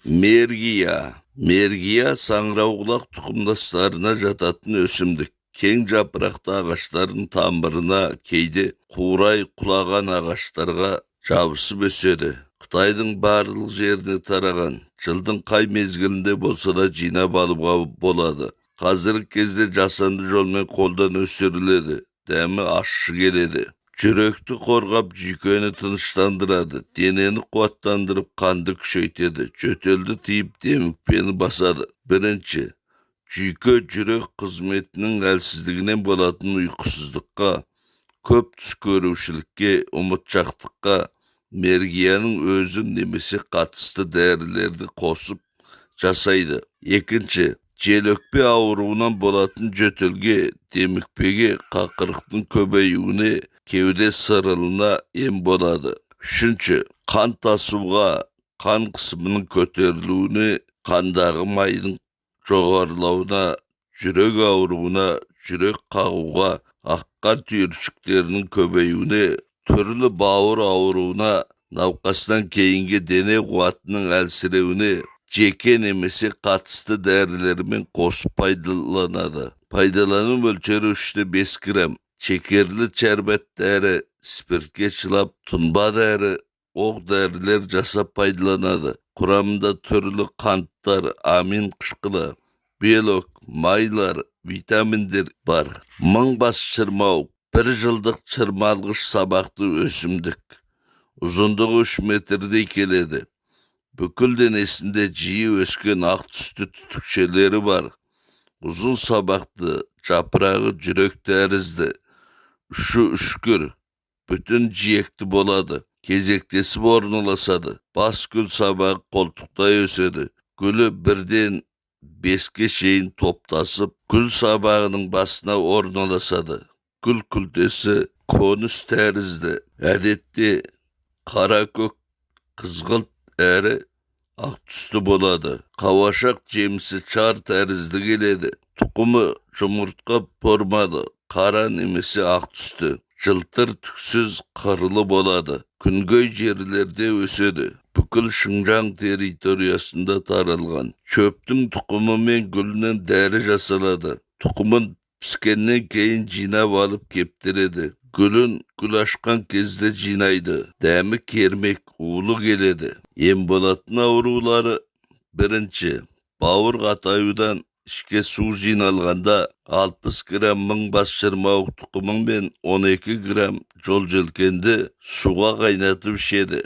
Мергия. Мергия саңырауқұлақ тұқымдастарына жататын өсімдік. Кең жапырақты ағаштардың тамырына, кейде қурай құлаған ағаштарға жабысып өседі. Қытайдың барлық жеріне тараған. Жылдың қай мезгілінде болса да жинап алуға болады. Қазіргі кезде жасанды жолмен қолдан өсіріледі. Дәмі ащы келеді. Жүректі қорғап, жүйкені тыныштандырады. Денені қуаттандырып, қанды күшейтеді. Жөтелді тиіп, демікпені басады. Бірінші, жүйке жүрек қызметінің әлсіздігінен болатын ұйқысыздыққа, көп түс көрушілікке, ұмытшақтыққа мергияның өзі немесе қатысты дәрілерді қосып жасайды. Екінші, желөкпе ауруынан болатын жөтелге, демікпеге, қақырықтың көбеюіне, кеуде сырылына ем болады. Үшінші, қан тасуға, қан қысымының көтерілуіне, қандағы майдың жоғарылауына, жүрек ауруына, жүрек қағуға, аққан түйіршіктерінің көбеюіне, түрлі бауыр ауруына, науқастан кейінгі дене қуатының әлсіреуіне, жеке немесе қатысты дәрілермен қосып пайдаланады. Пайдалану мөлшері 3-5 грамм. Шекерлі шәрбат дәрі, спиртке шылап, тұнба дәрі, оқ дәрілер жасап пайдаланады. Құрамында түрлі қанттар, амин қышқылы, белок, майлар, витаминдер бар. Мыңбас шырмауық 1 жылдық шырмалғыш сабақты өсімдік. Ұзындығы 3 метрдей келеді. Бүкіл денесінде жиі өскен ақ түсті түтікшелері бар. Ұзын сабақты, жапырағы жүрек тәрізді. Ұшы үшкір, бүтін жиекті болады. Кезектесіп орналасады. Бас гүл сабағы қолтықтай өседі. Гүлі 1-ден 5-ке шейін топтасып, гүл сабағының басына орналасады. Гүл күлтесі конус тәрізді. Әдетте қара көк, қызғылт әрі ақ түсті болады. Қауашақ жемісі чар тәрізді келеді. Тұқымы жұмыртқа формалы, қара немесе ақ түсті. Жылтыр түксіз қырлы болады. Күнгей жерлерде өседі. Бүкіл Шыңжаң территориясында таралған. Шөптің тұқымы мен гүлінен дәрі жасалады. Тұқымын піскеннен кейін жинап алып кептіреді. Гүлін гүл ашқан кезде жинайды. Дәмі кермек, улы келеді. Ем болатын аурулары: бірінші, бауыр қатаюдан ішке су жиналғанда 60 грамм мыңбас шырмауық тұқымың мен 12 грамм жол желкенді суға қайнатып ішеді.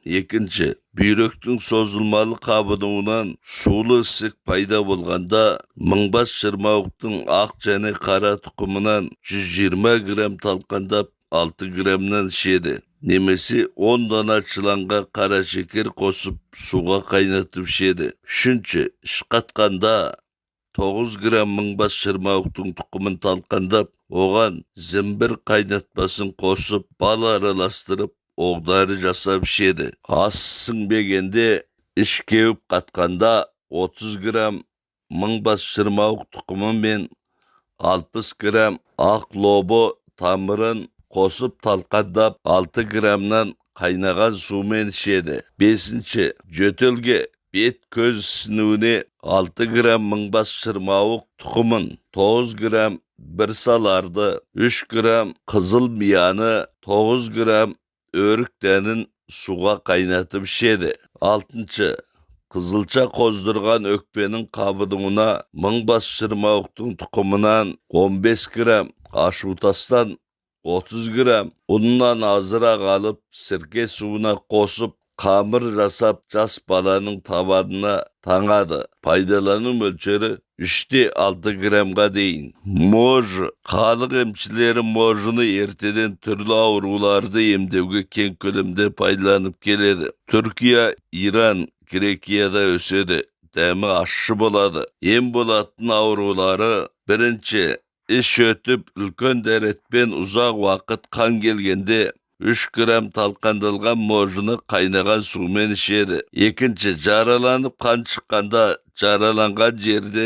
Екінші, бүйректің созылмалы қабынуынан сулы ісік пайда болғанда мыңбас шырмауықтың ақ және қара тұқымынан 120 грамм талқандап 6 граммнан ішеді. Немесе 10 дана чыланға қара шекер қосып суға қайнатып ішеді. Үшінші, іш қатқанда 9 грамм мыңбас шырмауықтың тұқымын талқандап, оған зімбір қайнатпасын қосып, бал араластырып, оқ-дәрі жасап ішеді. Ас сіңбегенде іш кеуіп қатқанда 30 грамм мыңбас шырмауық тұқымы мен 60 грамм ақ лобо тамырын қосып талқандап 6 граммнан қайнаған сумен ішеді. Бесінші, жөтелге, бет көз ісінуіне 6 грамм мыңбас шырмауық тұқымын, 9 грамм бір саларды, 3 грамм қызыл мияны, 9 грамм өрік дәнін суға қайнатып ішеді. Алтыншы, қызылша қоздырған өкпенің қабынуына мыңбас шырмауықтың тұқымынан 15 грамм, ашутастан 30 грамм ұннан азырақ алып, сірке суына қосып, қамыр жасап, жас баланың табанына таңады. Пайдалану мөлшері 3-6 граммға дейін. Можы. Халық емшілері можыны ертеден түрлі ауруларды емдеуге кең көлемде пайдаланып келеді. Түркия, Иран, Грекияда өседі. Дәмі ащы болады. Ем болатын аурулары: бірінші, іш өтіп, үлкен дәретпен ұзақ уақыт қан келгенде 3 грамм талқандалған можыны қайнаған сумен ішеді. Екінші, жараланып қан шыққанда жараланған жерді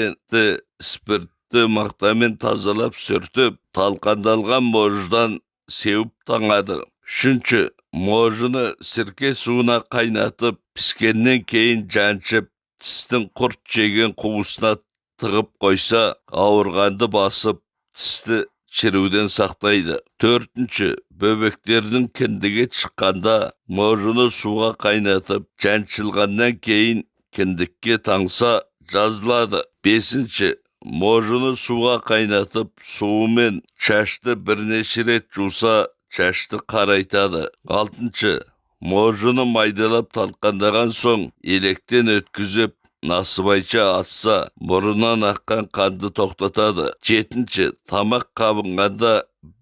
спиртті мақтамен тазалап сүртіп, талқандалған можыдан сеуіп таңады. Үшінші, можыны сірке суына қайнатып, Pişkenden keyin janchip, tistің құрт жеген қуысына тығып қойса, ауырғанды басып, тісті шіруден сақтайды. Төртінші, бөбектердің кіндігі шыққанда, можыны суға қайнатып, жаншылғаннан кейін кіндікке таңса жазылады. Бесінші, можыны суға қайнатып, суымен шашты бірнеше рет жуса, шашты қарайтады. Алтыншы, можыны майдалап талқандаған соң, електен өткізіп, насыбайша атса, мұрынан аққан қанды тоқтатады. Жетінші, тамақ қабынғанда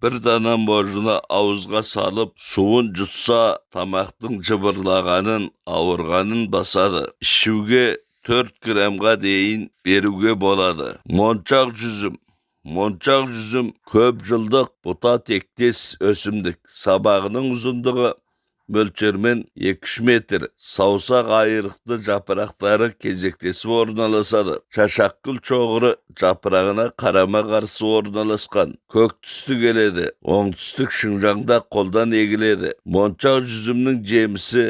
бір дана можыны ауызға салып, суын жұтса, тамақтың жыбырлағанын, ауырғанын басады. Ішуге 4 грамға дейін беруге болады. Моншақ жүзім. Моншақ жүзім көп жылдық бұта тектес өсімдік. Сабағының ұзындығы мөлшермен 2-3 метр. Саусақ айырықты жапырақтары кезектесіп орналасады. Шашақкүл шоғыры жапырағына қарама қарсы орналасқан. Көк түсті келеді. Оңтүстік Шыңжаңда қолдан егіледі. Моншақ жүзімнің жемісі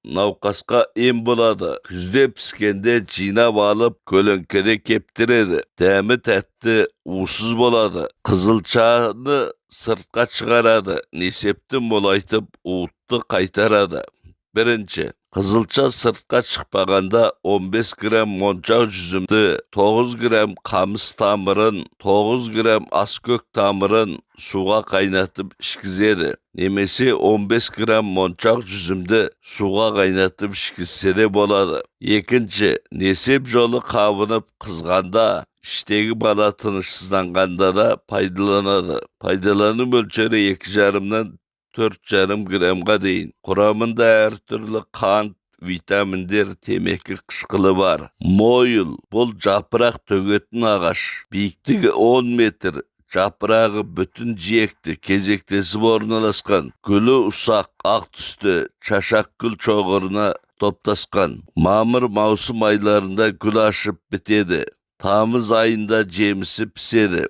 науқасқа ем болады. Күзде піскенде жинап алып, көлеңкеде кептіреді. Дәмі тәтті, усыз болады. Қызылшаны сыртқа шығарады. Несепті молайтып, уытты қайтарады. Бірінші, қызылша сыртқа шықпағанда 15 грамм моншақ жүзімді, 9 грамм қамыс тамырын, 9 грамм аскөк тамырын суға қайнатып ішкізеді. Немесе 15 грамм моншақ жүзімді суға қайнатып ішкізсе де болады. Екінші, несеп жолы қабынып қызғанда, іштегі бала тынышсызданғанда да пайдаланады. Пайдалану мөлшері 2,5-нан 4,5 грамға дейін. Құрамында әртүрлі қант, витаминдер, темекі қышқылы бар. Мойыл, бұл жапырақ төгетін ағаш. Биіктігі 10 метр. Жапырағы бүтін жиекті, кезектесіп орналасқан. Гүлі ұсақ, ақ түсті, шашақкүл шоғырына топтасқан. Мамыр-маусым айларында гүл ашып бітеді. Тамыз айында жемісі піседі.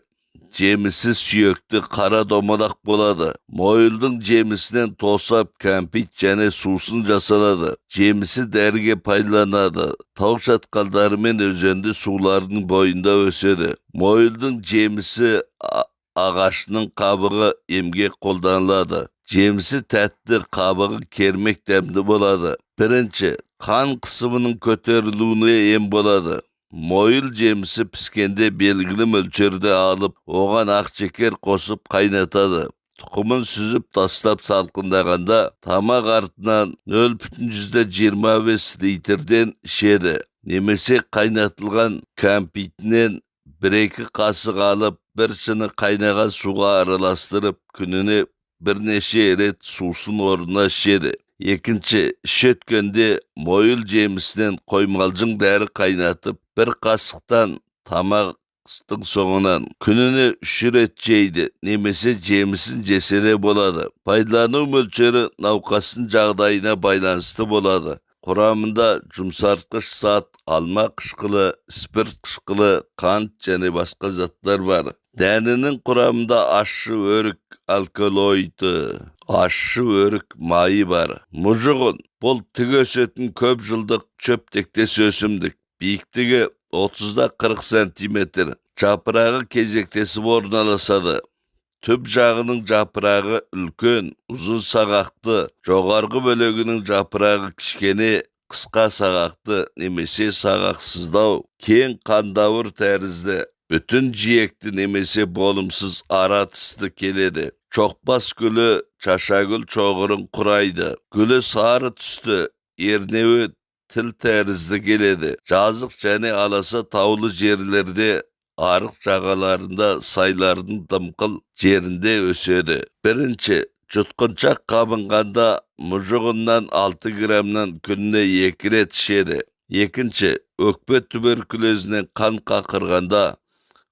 Жемісі сүйекті қара домалақ болады. Мойылдың жемісінен тосап, кәмпит және сусын жасалады. Жемісі дәріге пайдаланады. Тау шатқалдары мен өзенді сулардың бойында өседі. Мойылдың жемісі ағашының қабығы емге қолданылады. Жемісі тәтті, қабығы кермек дәмді болады. Бірінші, қан қысымының көтерілуіне ем болады. Мойыл жемісі піскенде белгілі мөлшерде алып, оған ақшекер қосып қайнатады. Тұқымын сүзіп тастап салқындағанда, тамақ артынан 0,25 литрден ішеді. Немесе қайнатылған кәмпитінен 1-2 қасық алып, бір шыны қайнаған суға араластырып, күніне бірнеше рет сусын орнына ішеді. Екінші, іш өткенде мойыл жемісінен қоймалжың дәрі қайнатып, 1 қасықтан тамақтың соңынан күніне 3 рет жейді, немесе жемісін жесе де болады. Пайдалану мөлшері науқастың жағдайына байланысты болады. Құрамында жұмсартқыш зат, алма қышқылы, спирт қышқылы, қант және басқа заттар бар. Дәнінің құрамында ащы өрік алкалоиды, ащы өрік майы бар. Мұжығын, бұл тік өсетін көп жылдық шөп тектес өсімдік. Биіктігі 30-40 сантиметр. Жапырағы кезектесіп орналасады. Түп жағының жапырағы үлкен, ұзын сағақты, жоғарғы бөлігінің жапырағы кішкене, қысқа сағақты, немесе сағақсыздау, кең қандауыр тәрізді, бүтін жиекті немесе болымсыз ара тісті келеді. Çoqbas gülü çaşagül çoğurun kuraydı. Gülü sarı tüstü, ernevi til tərizli geledi. Жазық және аласа таулы жерлерде, арық жағаларында, сайлардың дымқыл жерінде өседі. Бірінші, жұтқыншақ қабынғанда мұжығынан 6 грамнан күніне 2 рет ішеді. Екінші, өкпе туберкулезінен қан қақырғанда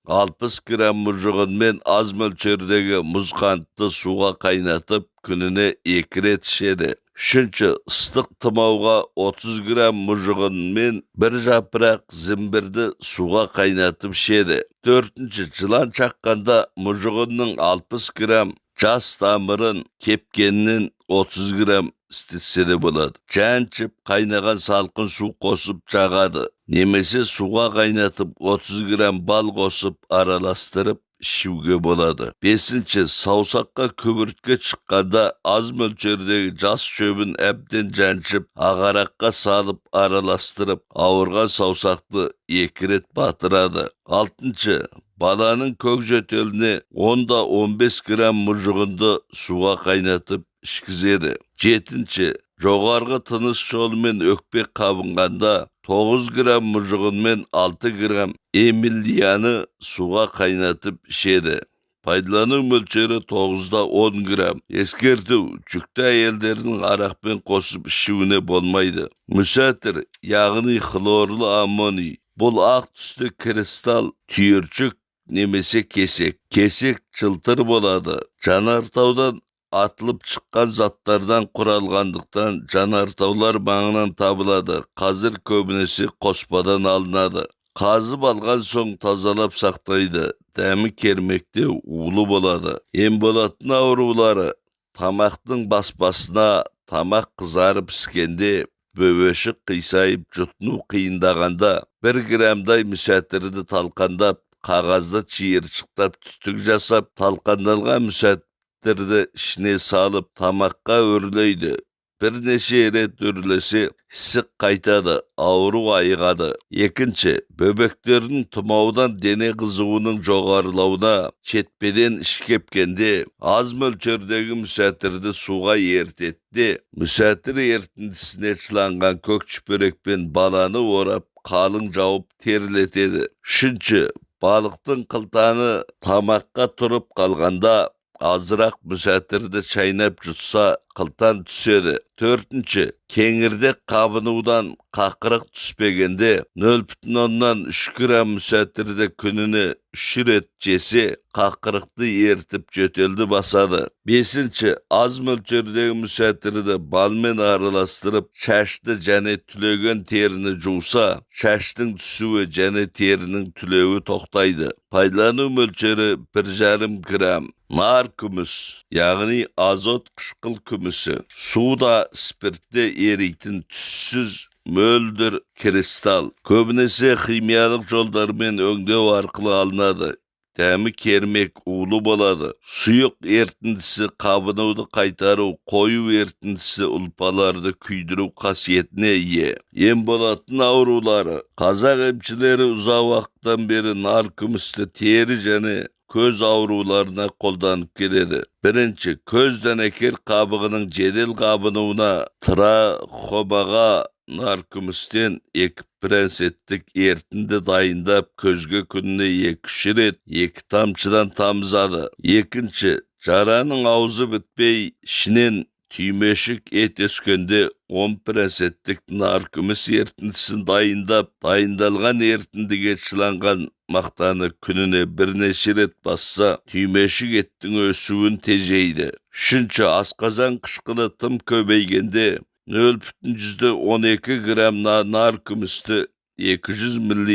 60 грамм мұжығынмен аз мөлшердегі мұз қантты суға қайнатып, күніне 2 рет ішеді. Үшінші, ыстық тұмауға 30 грамм мұжығынмен бір жапырақ зімбірді суға қайнатып ішеді. Төртінші, жылан шаққанда мұжығынның 60 грамм жас тамырын, кепкеннен 30 грамм istetse de болады. Janchip kaynagan salkın su kosup jagады. Nemese suga kaynatıp 30 gram bal kosup aralastırıp işuge болады. 5. Sausakka köbürtke çıkkanda az mölçerdeki jas çöbün ebden janchip agarakka salıp aralastırıp avurgan sausaklı 2 ret batırады. 6. Balanın kökjötelini 10-15 gram murjugunda suga kaynatıp işkizedi. 7. Jogargı tınış jolmen ökpek kabınganda 9 gram murjugunmen 6 gram emilliyanı suga kaynatıp işedi. Paydalanуу mölçeri 9'da 10 gram. Eskertүү, жүкті әйелдердің арақпен қосып ішуіне болмайды. Мүсәтір, яғни хлорлы аммоний. Бұл ақ түсті кристалл түйірчік немесе кесек. Кесек жылтыр болады. Жанартаудан атылып шыққан заттардан құралғандықтан жанартаулар маңынан табылады. Қазір көбінесе қоспадан алынады. Қазып алған соң тазалап сақтайды. Дәмі кермекте улы болады. Ем болатын аурулары тамақтың баспасына, тамақ қызарып піскенде, бөбешік қисайып жұтыну қиындағанда 1 грамдай мүсәтірді талқандап, қағазды чиыршықтап түтік жасап, талқандалған мүсәтірді ішіне салып тамаққа өрлейді. Бірнеше рет өрлесе ісік қайтады, ауру айығады. 2. Бөбектердің тұмаудан дене қызуының жоғарылауына четпеден ішкепкенде аз мөлшердегі мүсәтірді суға ертетті. Мүсәтір ертіндісіне чыланған көк чүпірекпен баланы орап, қалың жауып терлетеді. 3. Балықтың қылтаны тамаққа тұрып қалғанда азырақ мүсәтірді чайнап жұтса қылтан түседі. 4. Кеңірдек қабынудан қақырық түспегенде 0,3 грамм мүсәтірді күніне 3 рет жесе қақырықты ертіп жөтелді басады. 5. Аз мөлшердегі мүсәтірді балмен араластырып, шашты және түлеген теріні жуса, шаштың түсуі және терінің түлеуі тоқтайды. Пайдалану мөлшері 1,5 грамм. Нар күміс, яғни азот қышқыл күмісі. Суда спиртте еритін түссіз мөлдір кристалл. Көбінесе химиялық жолдармен өңдеу арқылы алынады. Дәмі кермек, улы болады. Сұйық ертіндісі қабынуды қайтару, қою ертіндісі ұлпаларды күйдіру қасиетіне ие. Ем болатын аурулары. Қазақ емшілері ұзақ уақыттан бері нар күмісті тері және көз ауруларына қолданып келеді. 1. Көз дәнекер қабығының жедел қабынуына трахомаға нар күмістен 2% ертінді дайындап көзге күніне 2-3 рет 2 тамшыдан тамызады. 2. Жараның аузы бітпей ішінен түймешік ет өскенде 10% нар күміс ертіндісін дайындап, дайындалған ертіндіге чыланған мақтаны күніне бірнеше рет басса, түймешік еттің өсуін тежейді. 3. Асқазан қышқылы тым көбейгенде 0,12 грамм нар күмісті 200 мл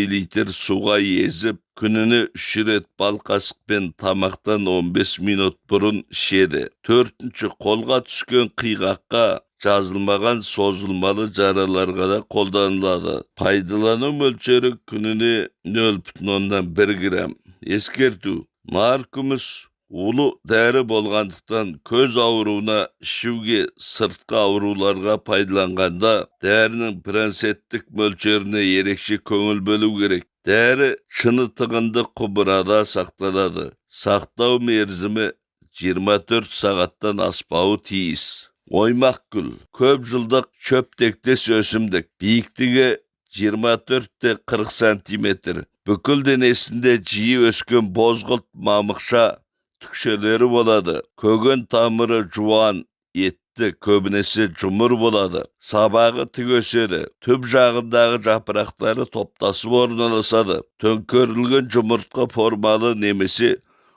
суға езіп, күніне 3 рет бал қасықпен тамақтан 15 минут бұрын ішеді. 4. Қолға түскен қиғаққа жазылмаған созылмалы жараларға да қолданылады. Пайдалану мөлшері күніне 0,1 грамм. Ескерту, нар күміс улы дәрі болғандықтан көз ауруына ішуге, сыртқы ауруларға пайдаланғанда дәрінің проценттік мөлшеріне ерекше көңіл бөлу керек. Дәрі шыны тығынды құбырада сақталады. Сақтау мерзімі 24 сағаттан аспауы тиіс. Оймақ гүл, көп жылдық шөп тектес өсімдік, биіктігі 24-40 см. Бүкіл денесінде жиі өскен бозғылт мамықша түкшелері болады. Көген тамыры жуан, етті, көбінесе жұмыр болады. Сабағы тік өседі. Түп жағындағы жапырақтары топтасып орналасады. Төңкерілген жұмыртқа формалы немесе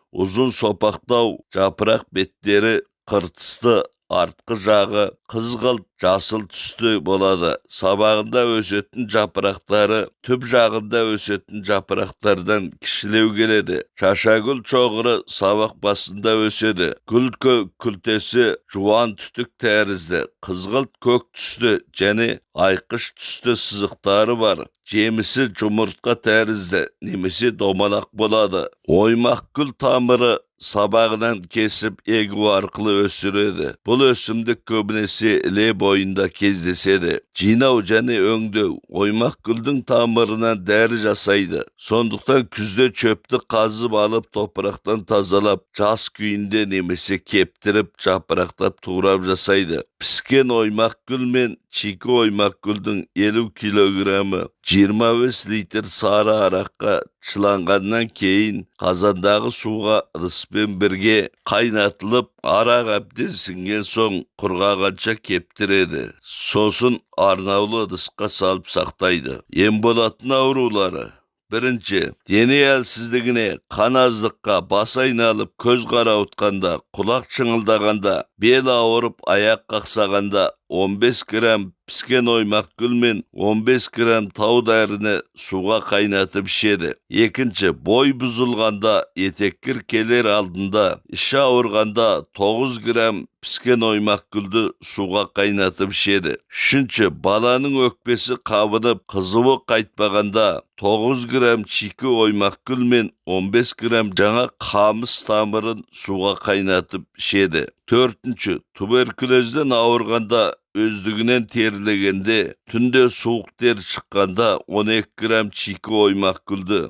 ұзын сопақтау жапырақ беттері қыртысты артқы жағы қызғылт жасыл түсті болады. Сабағында өсетін жапырақтары түп жағында өсетін жапырақтардан кішілеу келеді. Шашагүл шоғыры сабақ басында өседі. Гүл күлтесі жуан түтік тәрізді, қызғылт көк түсті және айқыш түсті сызықтары бар. Жемісі жұмыртқа тәрізді, немесе домалақ болады. Оймақ гүл тамыры сабағынан кесіп егу арқылы өсіреді. Бұл өсімдік көбінесе іле бойында кездеседі. Жинау және өңдеу оймақ гүлдің тамырынан дәрі жасайды. Сондықтан күзде чөпті қазып алып топырақтан тазалап, жас күйінде немесе кептіріп, жапырақтап турап жасайды. Піскен оймақ гүл мен чикі оймақ гүлдің 50 килограммы 25 литр сары араққа шыланғаннан кейін қазандағы суға ыдыспен бірге қайнатылып, арақ әбден сіңген соң құрғағанша кептіреді. Сосын арнаулы ыдысқа салып сақтайды. Ем болатын аурулары: бірінші, дене әлсіздігіне, қан аздыққа, бас айналып, көз қарауытқанда, құлақ шыңылдағанда, бел ауырып, аяқ қақсағанда 15 грамм піскен оймақ гүл мен 15 грамм тау дәріні суға қайнатып ішеді. Екінші, бой бұзылғанда, етеккір келер алдында, іші ауырғанда 9 грамм піскен оймақ гүлді суға қайнатып ішеді. Үшінші, баланың өкпесі қабынып, қызуы қайтпағанда 9 грамм чикі оймақ гүл мен 15 грамм жаңа қамыс тамырын суға қайнатып ішеді. Төртінші, туберкулезден ауырғанда, өздігінен терілегенде, түнде суық тер шыққанда 12 грамм чикі оймақ гүлді,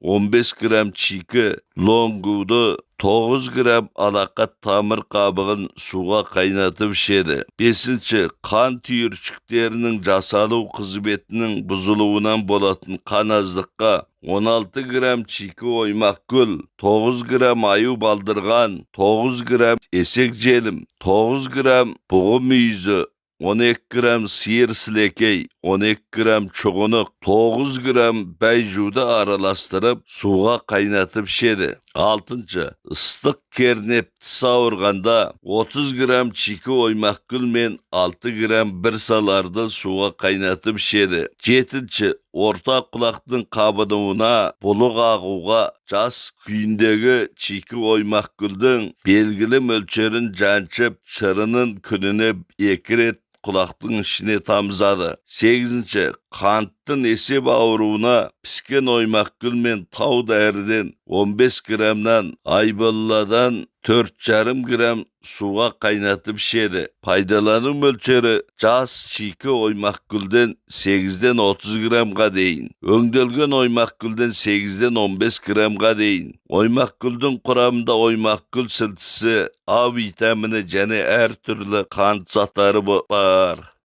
15 грамм чикі лонгуды, 9 грамм алақат тамыр қабығын суға қайнатып ішеді. Бесінші, қан түйіршіктерінің жасалу қызметінің бұзылуынан болатын қан аздыққа 16 грамм чикі оймақ гүл, 9 грамм аю балдырған, 9 грамм есек желім, 9 грамм бұғы мүйізі, 12 грамм сиыр сілекей, 12 грамм чұғынық, 9 грамм бәйжуды араластырып суға қайнатып ішеді. Алтыншы, ыстық кернеп тіс ауырғанда 30 грамм чикі оймақ гүл мен 6 грамм бір саларды суға қайнатып ішеді. Жетінші, орта құлақтың қабынуына, бұлық ағуға жас күйіндегі чикі оймақ гүлдің белгілі мөлшерін жаншып, шырынын күніне 2 рет құлақтың ішіне тамызады. Сегізінші, қанттың есеп ауруына піскен оймақ гүл мен тау дәріден 15 граммнан, айболладан 4,5 грамм суға қайнатып ішеді. Пайдалану мөлшері жас чикі оймақ гүлден 8-ден 30 граммға дейін, өңделген оймақ гүлден 8-ден 15 граммға дейін. Оймақ гүлдің құрамында оймақ гүл сілтісі, А витамині және әр түрлі қант заттары бар.